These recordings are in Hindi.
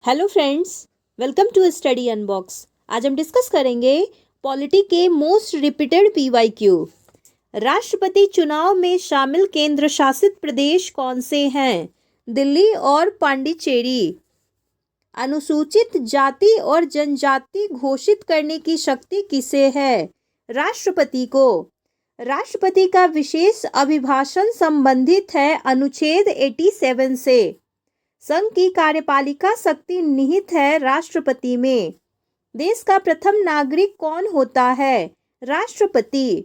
Hello friends, welcome to Study Unbox. आज हम डिस्कस करेंगे पॉलिटी के मोस्ट रिपीटेड पीवाईक्यू। राष्ट्रपति चुनाव में शामिल केंद्र शासित प्रदेश कौन से हैं? दिल्ली और पांडिचेरी। अनुसूचित जाति और जनजाति घोषित करने की शक्ति किसे है? राष्ट्रपति को। राष्ट्रपति का विशेष अभिभाषण संबंधित है अनुच्छेद 87 से। संघ की कार्यपालिका शक्ति निहित है राष्ट्रपति में। देश का प्रथम नागरिक कौन होता है? राष्ट्रपति।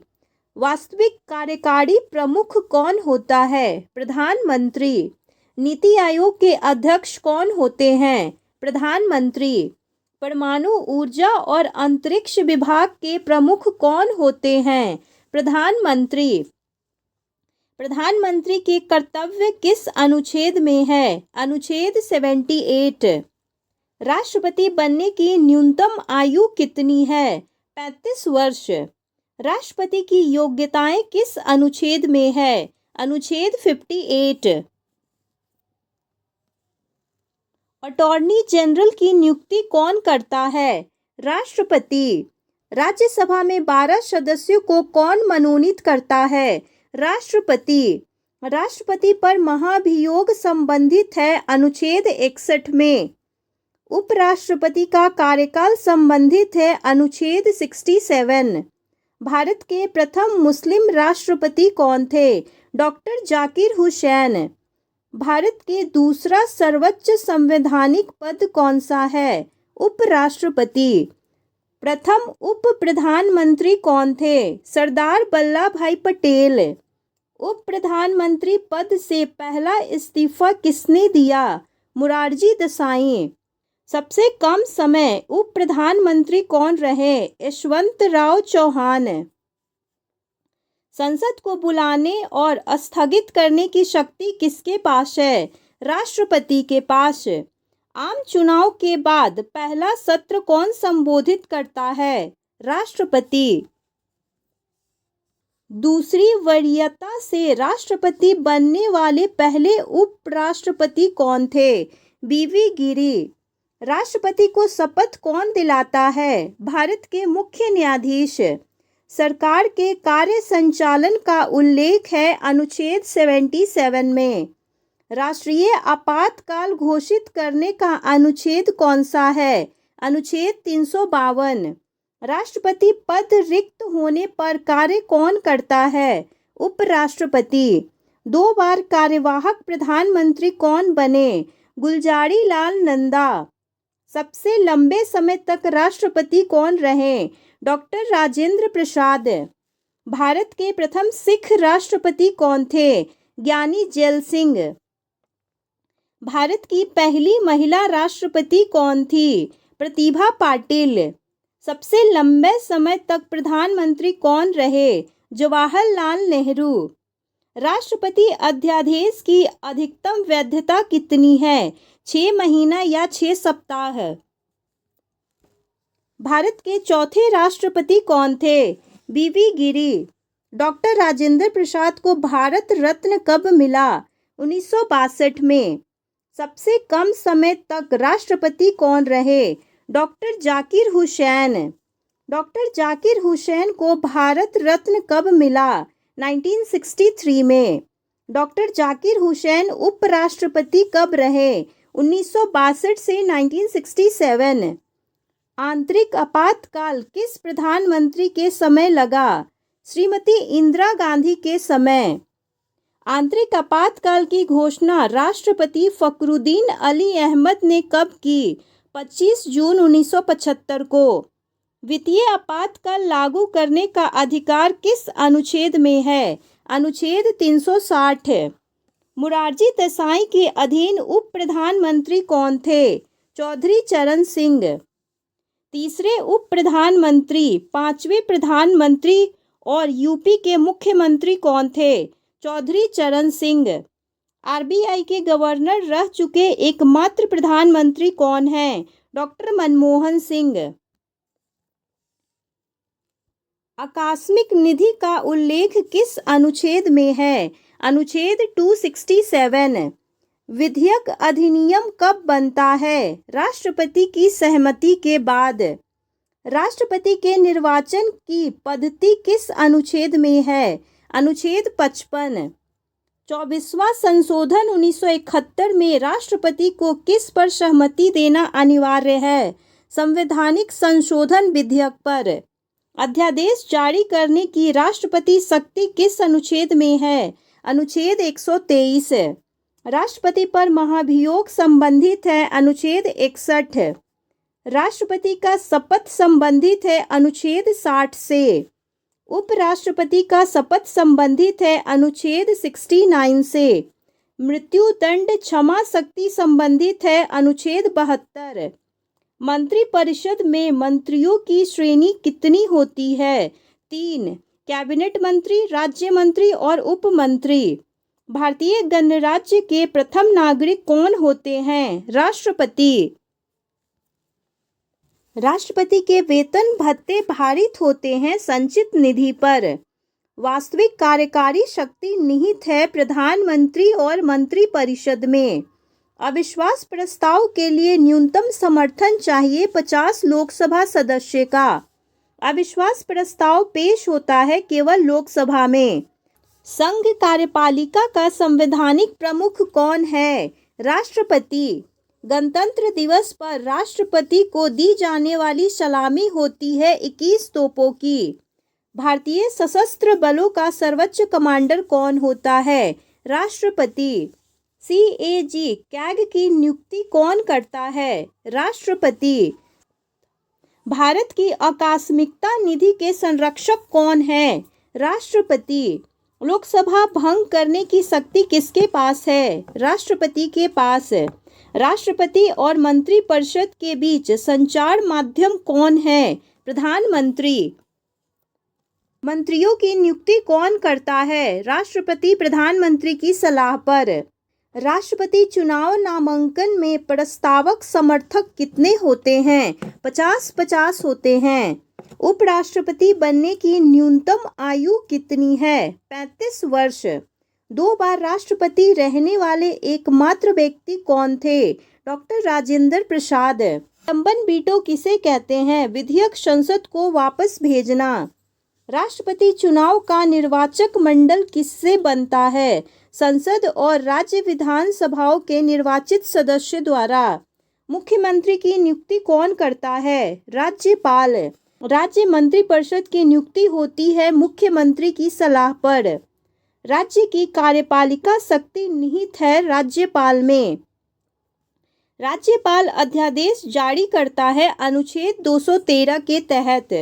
वास्तविक कार्यकारी प्रमुख कौन होता है? प्रधानमंत्री। नीति आयोग के अध्यक्ष कौन होते हैं? प्रधानमंत्री। परमाणु ऊर्जा और अंतरिक्ष विभाग के प्रमुख कौन होते हैं? प्रधानमंत्री। प्रधानमंत्री के कर्तव्य किस अनुच्छेद में है? अनुच्छेद 78। राष्ट्रपति बनने की न्यूनतम आयु कितनी है? 35 वर्ष। राष्ट्रपति की योग्यताएं किस अनुच्छेद में है? अनुच्छेद 58। अटॉर्नी जनरल की नियुक्ति कौन करता है? राष्ट्रपति। राज्यसभा में 12 सदस्यों को कौन मनोनीत करता है? राष्ट्रपति। राष्ट्रपति पर महाभियोग संबंधित है अनुच्छेद 61 में। उपराष्ट्रपति का कार्यकाल संबंधित है अनुच्छेद 67। भारत के प्रथम मुस्लिम राष्ट्रपति कौन थे? डॉक्टर जाकिर हुसैन। भारत के दूसरा सर्वोच्च संवैधानिक पद कौन सा है? उपराष्ट्रपति। प्रथम उप प्रधानमंत्री कौन थे? सरदार वल्लभ भाई पटेल। उप प्रधानमंत्री पद से पहला इस्तीफा किसने दिया? मोरारजी देसाई। सबसे कम समय उप प्रधानमंत्री कौन रहे? यशवंतराव चौहान। संसद को बुलाने और स्थगित करने की शक्ति किसके पास है? राष्ट्रपति के पास। आम चुनाव के बाद पहला सत्र कौन संबोधित करता है? राष्ट्रपति। दूसरी वरीयता से राष्ट्रपति बनने वाले पहले उपराष्ट्रपति कौन थे? बीवी गिरी। राष्ट्रपति को शपथ कौन दिलाता है? भारत के मुख्य न्यायाधीश। सरकार के कार्य संचालन का उल्लेख है अनुच्छेद 77 में। राष्ट्रीय आपातकाल घोषित करने का अनुच्छेद कौन सा है? अनुच्छेद 352। राष्ट्रपति पद रिक्त होने पर कार्य कौन करता है? उपराष्ट्रपति। 2 बार कार्यवाहक प्रधानमंत्री कौन बने? गुलजारी लाल नंदा। सबसे लंबे समय तक राष्ट्रपति कौन रहे? डॉक्टर राजेंद्र प्रसाद। भारत के प्रथम सिख राष्ट्रपति कौन थे? ज्ञानी जैल सिंह। भारत की पहली महिला राष्ट्रपति कौन थी? प्रतिभा पाटिल। सबसे लंबे समय तक प्रधानमंत्री कौन रहे? जवाहरलाल नेहरू। राष्ट्रपति अध्यादेश की अधिकतम वैधता कितनी है? 6 महीना या 6 सप्ताह। भारत के चौथे राष्ट्रपति कौन थे? बीवी गिरी। डॉक्टर राजेंद्र प्रसाद को भारत रत्न कब मिला? 1962 में। सबसे कम समय तक राष्ट्रपति कौन रहे? डॉक्टर जाकिर हुसैन। डॉक्टर जाकिर हुसैन को भारत रत्न कब मिला? 1963 में। डॉक्टर जाकिर हुसैन उपराष्ट्रपति कब रहे? 1962 से 1967। आंतरिक आपातकाल किस प्रधानमंत्री के समय लगा? श्रीमती इंदिरा गांधी के समय। आंतरिक आपातकाल की घोषणा राष्ट्रपति फखरुद्दीन अली अहमद ने कब की? 25 जून 1975 को। वित्तीय आपातकाल लागू करने का अधिकार किस अनुच्छेद में है? अनुच्छेद 360। मोरारजी देसाई के अधीन उप प्रधानमंत्री कौन थे? चौधरी चरण सिंह। तीसरे उप प्रधानमंत्री, 5वें प्रधानमंत्री और यूपी के मुख्यमंत्री कौन थे? चौधरी चरण सिंह। आरबीआई के गवर्नर रह चुके एकमात्र प्रधानमंत्री कौन हैं? डॉक्टर मनमोहन सिंह। आकस्मिक निधि का उल्लेख किस अनुच्छेद में है? अनुच्छेद 267। विधियक अधिनियम कब बनता है? राष्ट्रपति की सहमति के बाद। राष्ट्रपति के निर्वाचन की पद्धति किस अनुच्छेद में है? अनुच्छेद 55। 24वां संशोधन 1971 में राष्ट्रपति को किस पर सहमति देना अनिवार्य है? संवैधानिक संशोधन विधेयक पर। अध्यादेश जारी करने की राष्ट्रपति शक्ति किस अनुच्छेद में है? अनुच्छेद 123। राष्ट्रपति पर महाभियोग संबंधित है? अनुच्छेद 61। राष्ट्रपति का शपथ संबंधित है? अनुच्छेद 60 से। उपराष्ट्रपति का शपथ संबंधित है? अनुच्छेद 69 से। मृत्यु दंड क्षमा शक्ति संबंधित है? अनुच्छेद 72। मंत्रिपरिषद में मंत्रियों की श्रेणी कितनी होती है? 3। कैबिनेट मंत्री, राज्य मंत्री और उप मंत्री। भारतीय गणराज्य के प्रथम नागरिक कौन होते हैं? राष्ट्रपति। राष्ट्रपति के वेतन भत्ते भारित होते हैं संचित निधि पर। वास्तविक कार्यकारी शक्ति निहित है प्रधानमंत्री और मंत्रिपरिषद में। अविश्वास प्रस्ताव के लिए न्यूनतम समर्थन चाहिए 50 लोकसभा सदस्य का। अविश्वास प्रस्ताव पेश होता है केवल लोकसभा में। संघ कार्यपालिका का संवैधानिक प्रमुख कौन है? राष्ट्रपति। गणतंत्र दिवस पर राष्ट्रपति को दी जाने वाली सलामी होती है 21 तोपों की। भारतीय सशस्त्र बलों का सर्वोच्च कमांडर कौन होता है? राष्ट्रपति। CAG कैग की नियुक्ति कौन करता है? राष्ट्रपति। भारत की आकस्मिकता निधि के संरक्षक कौन है? राष्ट्रपति। लोकसभा भंग करने की शक्ति किसके पास है? राष्ट्रपति के पास। राष्ट्रपति और मंत्रिपरिषद के बीच संचार माध्यम कौन है? प्रधानमंत्री। मंत्रियों की नियुक्ति कौन करता है? राष्ट्रपति प्रधानमंत्री की सलाह पर। राष्ट्रपति चुनाव नामांकन में प्रस्तावक समर्थक कितने होते हैं? 50-50 होते हैं। उपराष्ट्रपति बनने की न्यूनतम आयु कितनी है? 35 वर्ष। 2 बार राष्ट्रपति रहने वाले एकमात्र व्यक्ति कौन थे? डॉक्टर राजेंद्र प्रसाद। निलंबन वीटो किसे कहते हैं? विधेयक संसद को वापस भेजना। राष्ट्रपति चुनाव का निर्वाचक मंडल किससे बनता है? संसद और राज्य विधानसभाओं के निर्वाचित सदस्य द्वारा। मुख्यमंत्री की नियुक्ति कौन करता है? राज्यपाल। राज्य मंत्रिपरिषद की नियुक्ति होती है मुख्यमंत्री की सलाह पर। राज्य की कार्यपालिका शक्ति निहित है राज्यपाल में। राज्यपाल अध्यादेश जारी करता है अनुच्छेद 213 के तहत।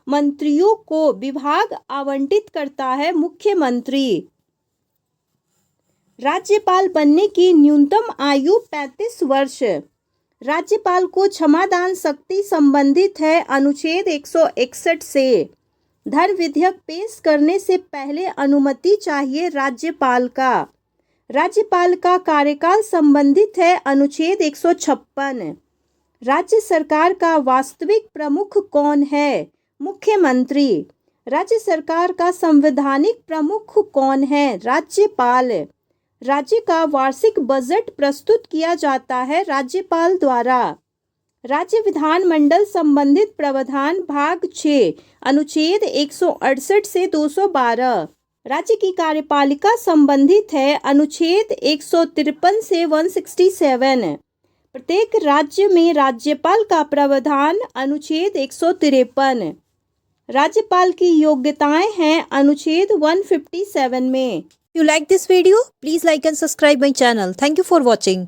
मंत्रियों को विभाग आवंटित करता है मुख्यमंत्री। राज्यपाल बनने की न्यूनतम आयु 35 वर्ष। राज्यपाल को क्षमादान शक्ति संबंधित है अनुच्छेद 161 से। धन विधेयक पेश करने से पहले अनुमति चाहिए राज्यपाल का। राज्यपाल का कार्यकाल संबंधित है अनुच्छेद 156। राज्य सरकार का वास्तविक प्रमुख कौन है? मुख्यमंत्री। राज्य सरकार का संवैधानिक प्रमुख कौन है? राज्यपाल। राज्य का वार्षिक बजट प्रस्तुत किया जाता है राज्यपाल द्वारा। राज्य विधानमंडल संबंधित प्रावधान भाग 6 अनुच्छेद 168 से 212। राज्य की कार्यपालिका संबंधित है अनुच्छेद 153 से 167। प्रत्येक राज्य में राज्यपाल का प्रावधान अनुच्छेद 153। राज्यपाल की योग्यताएं हैं अनुच्छेद 157 में। If you like this video, please like and subscribe my channel. Thank you for watching.